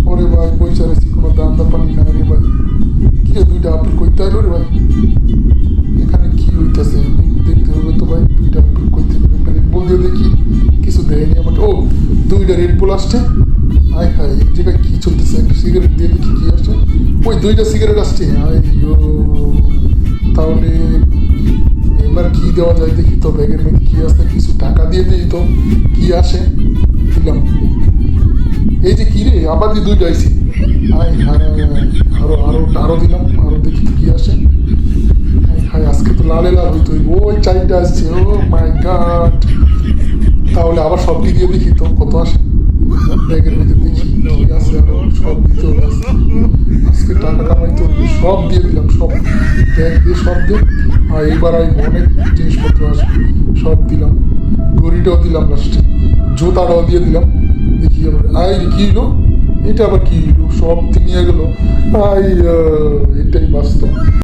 ওরে ভাই পয়সা রেছি কোনো দাম দা পানি না রে ভাই, কি রে দুইটা আপেল কইতে আইলো রে ভাই, এখানে কি হইতেছে দেখতে হবে তো ভাই, দুইটা আপেল কইতে হবে, একটা রেড বুল দিয়ে দেখি, কিছু দেয়নি আমাকে। ও দুইটা রেড বুল আসছে, আয় হায় এই জায়গায় কি চলতেছে, একটা সিগারেট দিয়ে দেখি কি আসছে, ওই দুইটা সিগারেট আসছে, আয় তাহলে এবার কি দেওয়া যায় দেখি তো, ব্যাগের মধ্যে কি আসছে, কিছু টাকা দিয়ে দিই তো কি আসে, দিলাম। এই যে কি রে আবার দিয়ে দুইটা আইছি, আয় হায় আরো আরো আরো দিলাম, আরো দেখি তো কি আসে, আয় হায় আজকে তো লালে লাল হইতো, ওই চারটা আসছে, ও মাই গড। তাহলে আবার সবটি দিয়ে দেখি তো কত আসে, ব্যাগের মধ্যে দেখি কি আছে, আরো সব দিতে হবে আজকে টাকা কামাইতে হবে, সব দিয়ে দিলাম, সব ব্যাগ দিয়ে সব দিয়ে, আর এইবার আমি অনেক জিনিসপত্র আসবে, সব দিলাম, ঘড়িটাও দিলাম, লাস্টে জুতাটাও দিয়ে দিলাম, দেখি আবার আই কি হলো, এটা আবার কি হলো, সব নিয়ে গেল, আই এটাই বাস্তব।